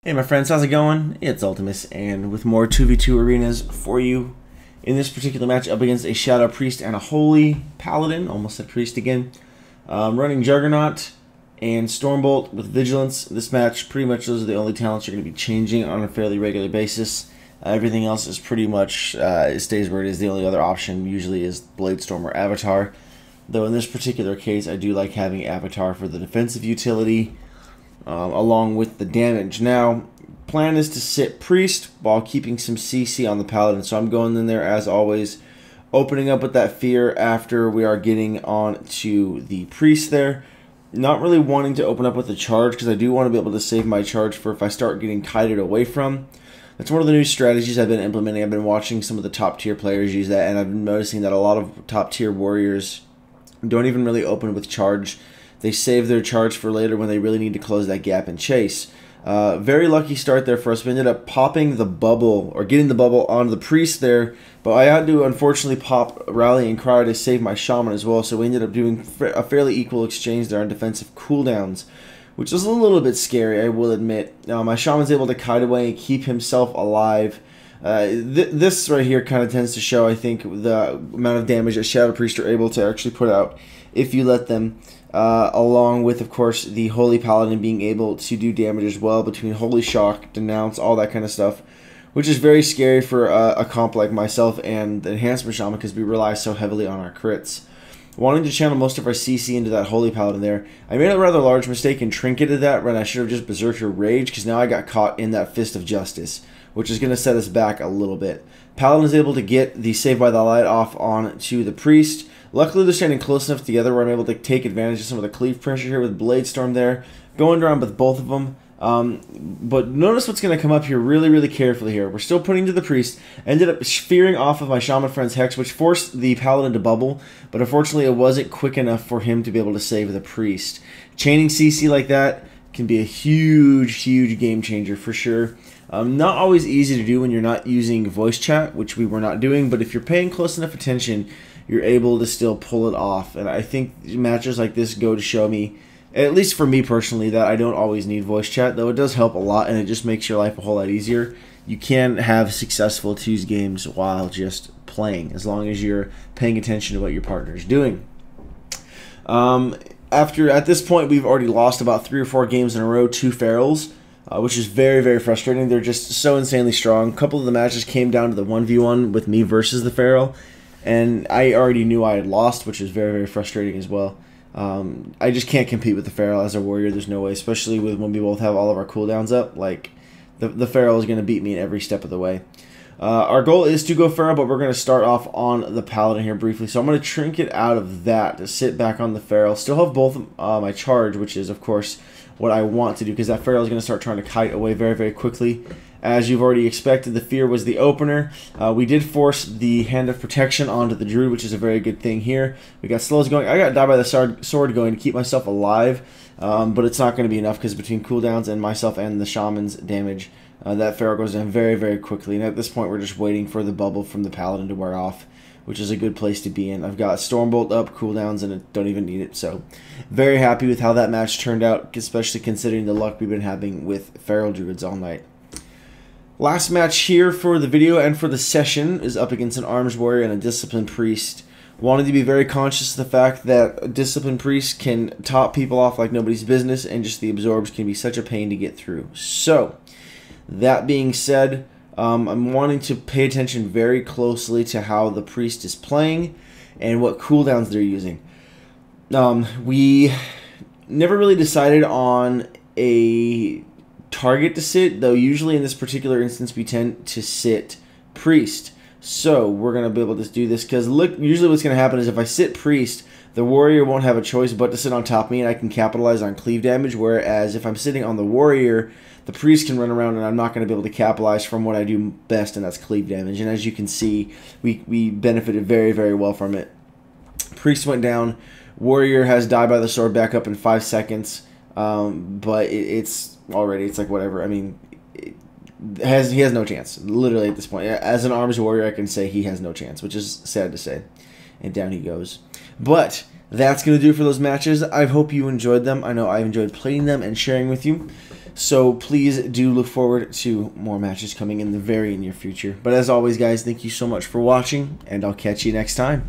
Hey my friends, how's it going? It's Ultimus, and with more 2v2 arenas for you. In this particular match, up against a Shadow Priest and a Holy Paladin, almost said Priest again. Running Juggernaut and Stormbolt with Vigilance. This match, pretty much those are the only talents you're going to be changing on a fairly regular basis. Everything else is pretty much, it stays where it is. The only other option usually is Bladestorm or Avatar. Though in this particular case, I do like having Avatar for the defensive utility. Along with the damage. Now, plan is to sit Priest while keeping some CC on the Paladin. So I'm going in there as always, opening up with that Fear after we are getting on to the Priest there. Not really wanting to open up with the charge because I do want to be able to save my charge for if I start getting kited away from. That's one of the new strategies I've been implementing. I've been watching some of the top tier players use that, and I've been noticing that a lot of top tier warriors don't even really open with charge. They save their charge for later when they really need to close that gap and chase. Very lucky start there for us. We ended up popping the bubble, or getting the bubble on the Priest there, but I had to unfortunately pop Rallying Cry to save my Shaman as well, so we ended up doing a fairly equal exchange there on defensive cooldowns, which was a little bit scary, I will admit. My Shaman's able to kite away and keep himself alive. This right here kind of tends to show, I think, the amount of damage that Shadow Priest are able to actually put out if you let them. Along with, of course, the Holy Paladin being able to do damage as well between Holy Shock, Denounce, all that kind of stuff, which is very scary for a comp like myself and the Enhancement Shaman because we rely so heavily on our crits. Wanting to channel most of our CC into that Holy Paladin there, I made a rather large mistake and trinketed that when I should have just Berserker Rage because now I got caught in that Fist of Justice, which is going to set us back a little bit. Paladin is able to get the Save by the Light off on to the Priest. Luckily, they're standing close enough together where I'm able to take advantage of some of the cleave pressure here with Bladestorm there. Going around with both of them. But notice what's going to come up here really carefully here. We're still putting to the Priest. Ended up fearing off of my Shaman friend's Hex, which forced the Paladin to bubble. But unfortunately, it wasn't quick enough for him to be able to save the Priest. Chaining CC like that can be a huge game changer for sure. Not always easy to do when you're not using voice chat, which we were not doing. But if you're paying close enough attention, you're able to still pull it off. And I think matches like this go to show me, at least for me personally, that I don't always need voice chat, though it does help a lot and it just makes your life a whole lot easier. You can have successful 2's games while just playing, as long as you're paying attention to what your partner is doing. At this point, we've already lost about 3 or 4 games in a row to Ferals, which is very frustrating. They're just so insanely strong. A couple of the matches came down to the 1v1 with me versus the Feral, and I already knew I had lost, which is very frustrating as well. I just can't compete with the Feral as a warrior. There's no way, especially with when we both have all of our cooldowns up. Like, the Feral is going to beat me in every step of the way. Our goal is to go Feral, but we're going to start off on the Paladin here briefly. So I'm going to trinket out of that to sit back on the Feral. Still have both my charge, which is, of course, what I want to do, because that Feral is going to start trying to kite away very quickly. As you've already expected, the Fear was the opener. We did force the Hand of Protection onto the Druid, which is a very good thing here. We got slows going. I got Die by the Sword going to keep myself alive, but it's not going to be enough because between cooldowns and myself and the Shaman's damage, that Feral goes down very quickly. And at this point, we're just waiting for the bubble from the Paladin to wear off, which is a good place to be in. I've got Stormbolt up, cooldowns, and I don't even need it. So very happy with how that match turned out, especially considering the luck we've been having with Feral Druids all night. Last match here for the video and for the session is up against an Arms Warrior and a Disciplined Priest. Wanted to be very conscious of the fact that a Disciplined Priest can top people off like nobody's business, and just the absorbs can be such a pain to get through. So, that being said, I'm wanting to pay attention very closely to how the Priest is playing and what cooldowns they're using. We never really decided on a target to sit, though usually in this particular instance we tend to sit Priest. So we're going to be able to do this because look, usually what's going to happen is if I sit Priest, the warrior won't have a choice but to sit on top of me and I can capitalize on cleave damage, whereas if I'm sitting on the warrior, the Priest can run around and I'm not going to be able to capitalize from what I do best, and that's cleave damage. And as you can see, we benefited very well from it. Priest went down, warrior has Die by the Sword back up in 5 seconds, but it's like whatever. I mean, he has no chance, literally at this point. As an Arms Warrior, I can say he has no chance, which is sad to say. And down he goes. But that's going to do for those matches. I hope you enjoyed them. I know I enjoyed playing them and sharing with you. So please do look forward to more matches coming in the very near future. But as always, guys, thank you so much for watching, and I'll catch you next time.